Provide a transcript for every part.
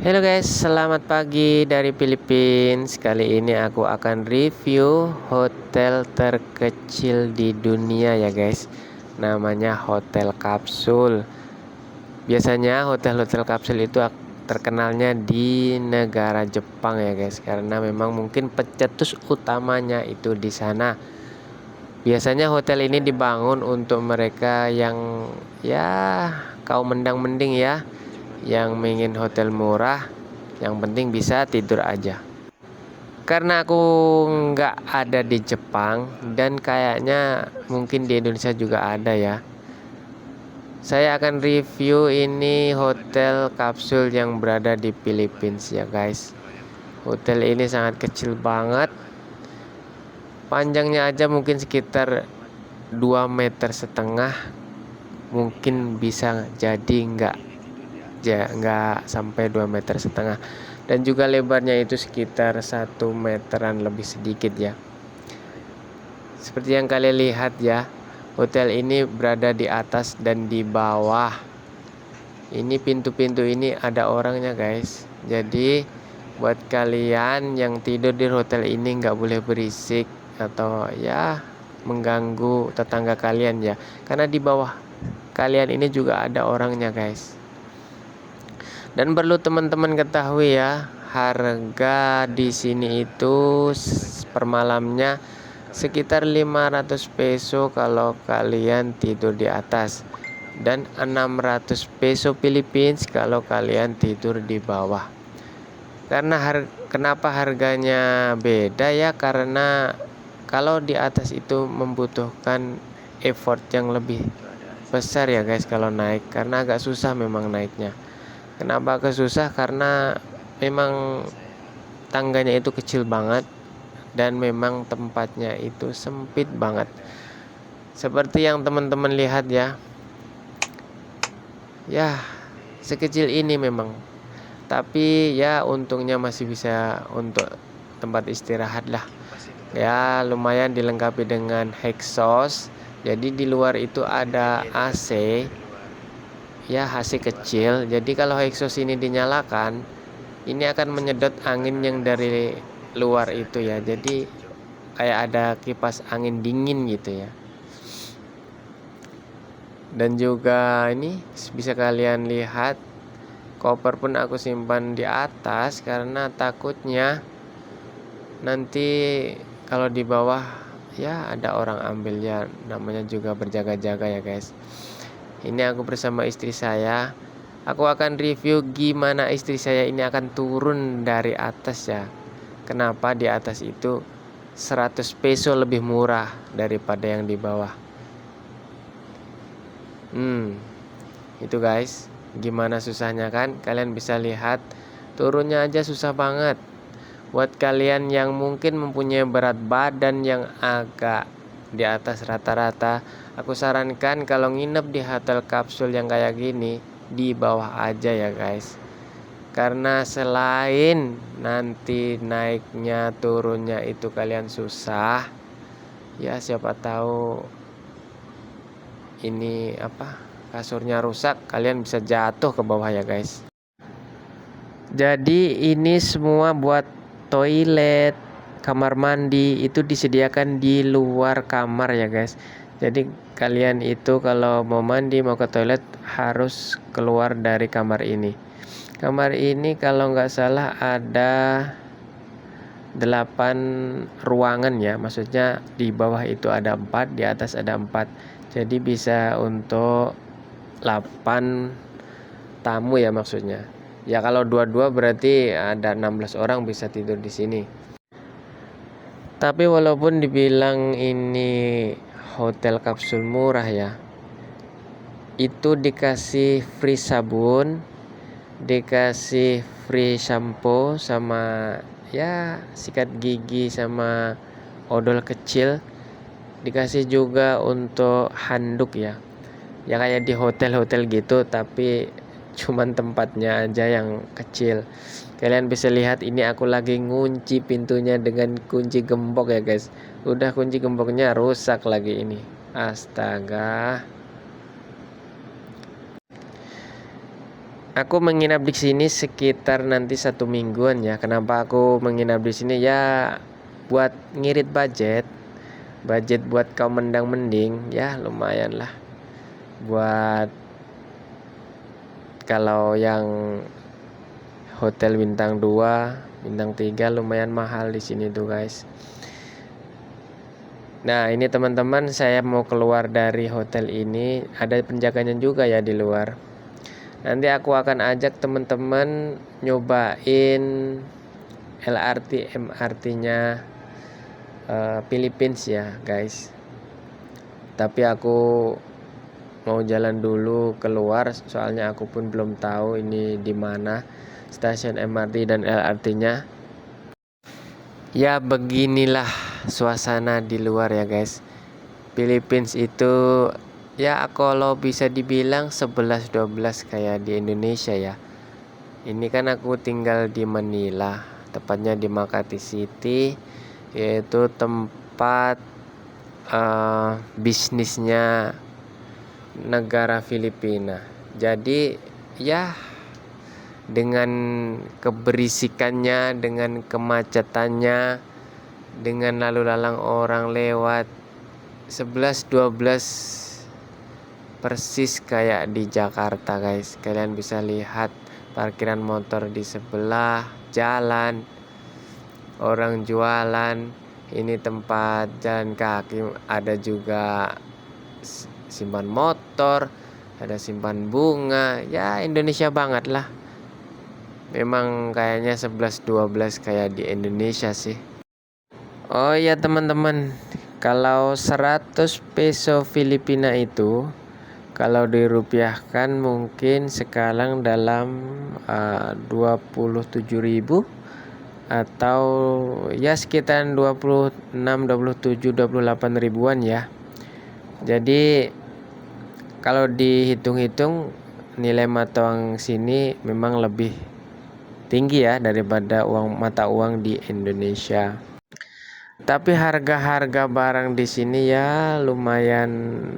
Halo guys, selamat pagi dari Filipina. Kali ini aku akan review hotel terkecil di dunia ya guys. Namanya Hotel Kapsul. Biasanya hotel-hotel kapsul itu terkenalnya di negara Jepang ya guys, karena memang mungkin pencetus utamanya itu di sana. Biasanya hotel ini dibangun untuk mereka yang ya kaum mendang-mending ya, yang ingin hotel murah, yang penting bisa tidur aja. Karena aku nggak ada di Jepang dan kayaknya mungkin di Indonesia juga ada ya. Saya akan review ini hotel kapsul yang berada di Filipina ya guys. Hotel ini sangat kecil banget. Panjangnya aja mungkin sekitar 2,5 meter. Mungkin bisa jadi nggak sampai 2,5 meter, dan juga lebarnya itu sekitar 1 meteran lebih sedikit ya. Seperti yang kalian lihat ya, hotel ini berada di atas dan di bawah. Ini pintu-pintu ini ada orangnya guys. Jadi buat kalian yang tidur di hotel ini nggak boleh berisik atau ya mengganggu tetangga kalian ya, karena di bawah kalian ini juga ada orangnya guys. Dan perlu teman-teman ketahui ya, harga di sini itu per malamnya sekitar 500 peso kalau kalian tidur di atas, dan 600 peso Philippines kalau kalian tidur di bawah. Kenapa harganya beda ya? Karena kalau di atas itu membutuhkan effort yang lebih besar ya guys kalau naik, karena agak susah memang naiknya. Kenapa agak susah? Karena memang tangganya itu kecil banget dan memang tempatnya itu sempit banget. Seperti yang teman-teman lihat ya. Ya, sekecil ini memang. Tapi ya untungnya masih bisa untuk tempat istirahat lah. Ya, lumayan dilengkapi dengan exhaust. Jadi di luar itu ada AC. Ya, AC kecil. Jadi kalau exhaust ini dinyalakan, ini akan menyedot angin yang dari luar itu ya. Jadi kayak ada kipas angin dingin gitu ya. Dan juga ini bisa kalian lihat, koper pun aku simpan di atas karena takutnya nanti kalau di bawah ya ada orang ambil ya, namanya juga berjaga-jaga ya guys. Ini aku bersama istri saya. Aku akan review gimana istri saya ini akan turun dari atas ya. Kenapa di atas itu 100 peso lebih murah daripada yang di bawah. Itu guys, gimana susahnya kan? Kalian bisa lihat turunnya aja susah banget. Buat kalian yang mungkin mempunyai berat badan yang agak di atas rata-rata, aku sarankan kalau nginep di hotel kapsul yang kayak gini, di bawah aja ya guys. Karena selain nanti naiknya turunnya itu kalian susah, ya siapa tahu ini kasurnya rusak, kalian bisa jatuh ke bawah ya guys. Jadi ini semua buat toilet, kamar mandi itu disediakan di luar kamar ya guys. Jadi kalian itu kalau mau mandi, mau ke toilet harus keluar dari kamar ini. Kamar ini kalau nggak salah ada 8 ruangan ya. Maksudnya di bawah itu ada 4, di atas ada 4. Jadi bisa untuk 8 tamu ya maksudnya. Ya kalau dua-dua berarti ada 16 orang bisa tidur di sini. Tapi walaupun dibilang ini hotel kapsul murah ya, itu dikasih free sabun, dikasih free shampoo sama ya sikat gigi sama odol kecil, dikasih juga untuk handuk ya. Ya kayak di hotel-hotel gitu, tapi cuman tempatnya aja yang kecil. Kalian bisa lihat ini aku lagi ngunci pintunya dengan kunci gembok ya guys. Udah kunci gemboknya rusak lagi ini. Astaga. Aku menginap di sini sekitar nanti 1 mingguan ya. Kenapa aku menginap di sini ya? Buat ngirit budget buat kau mendang mending ya, lumayan lah. Buat kalau yang hotel bintang 2, bintang 3 lumayan mahal di sini tuh guys. Nah, ini teman-teman, saya mau keluar dari hotel ini, ada penjaganya juga ya di luar. Nanti aku akan ajak teman-teman nyobain LRT MRT-nya Philippines ya guys. Tapi aku mau jalan dulu keluar, soalnya aku pun belum tahu ini di mana stasiun MRT dan LRT-nya. Ya beginilah suasana di luar ya guys. Philippines itu ya kalau bisa dibilang 11-12 kayak di Indonesia ya. Ini kan aku tinggal di Manila, tepatnya di Makati City, yaitu tempat bisnisnya negara Filipina. Jadi ya dengan keberisikannya, dengan kemacetannya, dengan lalu lalang orang lewat 11-12 persis kayak di Jakarta guys. Kalian bisa lihat parkiran motor di sebelah jalan, orang jualan. Ini tempat jalan kaki, ada juga simpan motor, ada simpan bunga. Ya Indonesia banget lah. Memang kayaknya 11-12 kayak di Indonesia sih. Oh ya teman-teman, kalau 100 peso Filipina itu kalau dirupiahkan mungkin sekarang dalam 27.000 atau ya sekitar 26, 27, 28 ribuan ya. Jadi kalau dihitung-hitung nilai mata uang sini memang lebih tinggi ya daripada mata uang di Indonesia. Tapi harga-harga barang di sini ya lumayan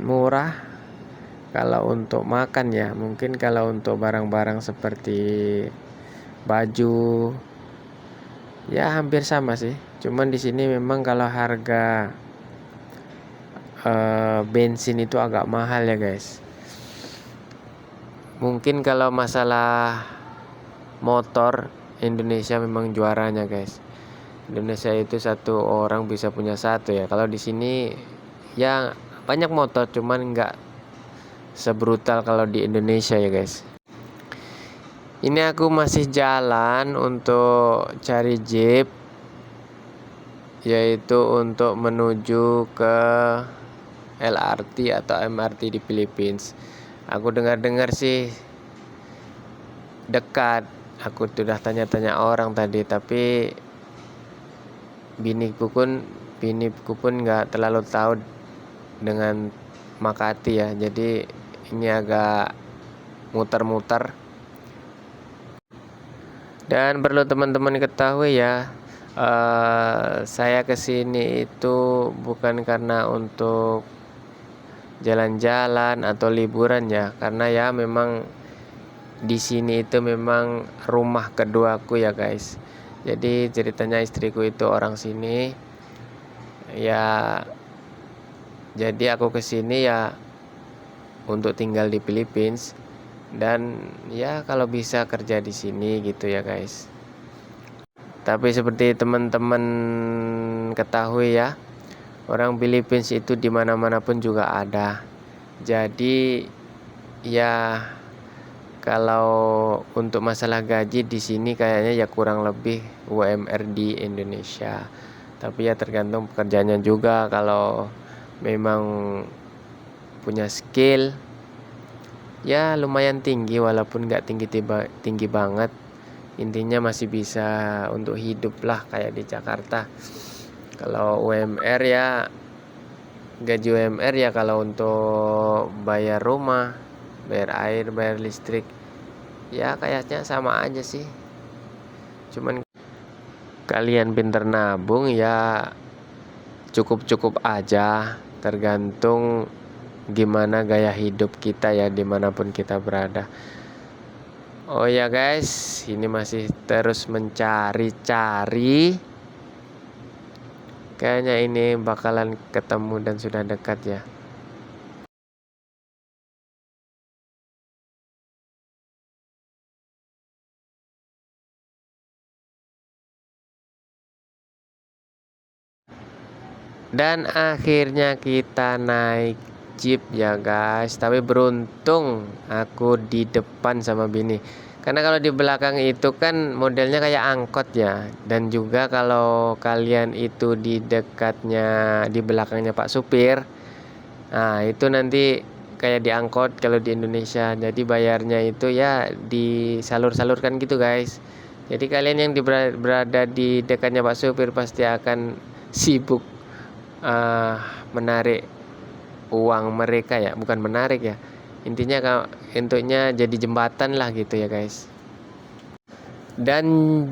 murah kalau untuk makan ya. Mungkin kalau untuk barang-barang seperti baju ya hampir sama sih. Cuman di sini memang kalau harga bensin itu agak mahal ya guys. Mungkin kalau masalah motor Indonesia memang juaranya guys. Indonesia itu satu orang bisa punya satu ya. Kalau di sini ya banyak motor, cuman nggak sebrutal kalau di Indonesia ya guys. Ini aku masih jalan untuk cari jeep, yaitu untuk menuju ke LRT atau MRT di Philippines. Aku dengar-dengar sih dekat. Aku sudah tanya-tanya orang tadi, tapi biniku pun nggak terlalu tahu dengan Makati ya. Jadi ini agak muter-muter. Dan perlu teman-teman ketahui ya, saya kesini itu bukan karena untuk jalan-jalan atau liburan ya, karena ya memang di sini itu memang rumah keduaku ya guys. Jadi ceritanya istriku itu orang sini ya, jadi aku kesini ya untuk tinggal di Philippines. Dan ya kalau bisa kerja di sini gitu ya guys. Tapi seperti teman-teman ketahui ya, orang Philippines itu di mana-mana pun juga ada. Jadi ya kalau untuk masalah gaji di sini kayaknya ya kurang lebih UMR di Indonesia. Tapi ya tergantung pekerjaannya juga. Kalau memang punya skill ya lumayan tinggi, walaupun nggak tinggi banget, intinya masih bisa untuk hidup lah kayak di Jakarta. Kalau UMR ya gaji UMR ya kalau untuk bayar rumah, bayar air, bayar listrik ya kayaknya sama aja sih. Cuman kalian pinter nabung ya cukup-cukup aja, tergantung gimana gaya hidup kita ya dimanapun kita berada. Oh ya guys, ini masih terus mencari-cari. Kayaknya ini bakalan ketemu dan sudah dekat ya. Dan akhirnya kita naik jeep ya guys. Tapi beruntung aku di depan sama bini. Karena kalau di belakang itu kan modelnya kayak angkot ya. Dan juga kalau kalian itu di dekatnya, di belakangnya Pak Supir, nah itu nanti kayak di angkot kalau di Indonesia. Jadi bayarnya itu ya disalur-salurkan gitu guys. Jadi kalian yang berada di dekatnya Pak Supir pasti akan sibuk eh, menarik uang mereka ya, bukan menarik ya, intinya untuknya jadi jembatan lah gitu ya guys. Dan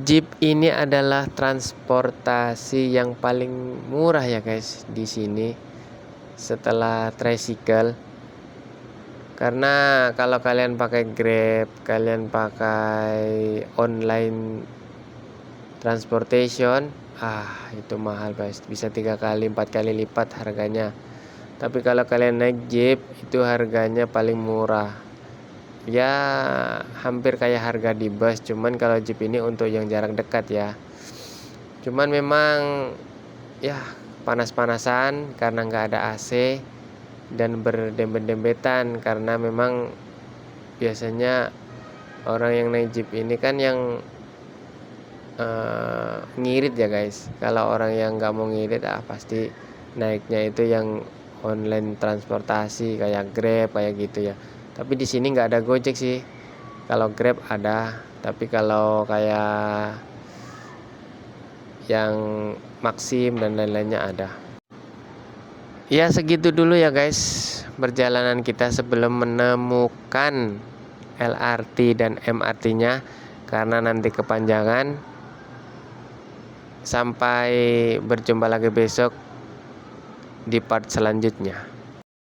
jeep ini adalah transportasi yang paling murah ya guys di sini setelah tricycle. Karena kalau kalian pakai Grab, kalian pakai online transportation, itu mahal guys, bisa 3 kali 4 kali lipat harganya. Tapi kalau kalian naik jeep itu harganya paling murah ya, hampir kayak harga di bus. Cuman kalau jeep ini untuk yang jarak dekat ya. Cuman memang ya panas-panasan karena nggak ada AC dan berdempet-dempetan, karena memang biasanya orang yang naik jeep ini kan yang ngirit ya guys. Kalau orang yang nggak mau ngirit pasti naiknya itu yang online transportasi kayak Grab kayak gitu ya. Tapi di sini nggak ada Gojek sih. Kalau Grab ada, tapi kalau kayak yang Maxim dan lain-lainnya ada. Ya segitu dulu ya guys perjalanan kita sebelum menemukan LRT dan MRT-nya, karena nanti kepanjangan. Sampai berjumpa lagi besok di part selanjutnya.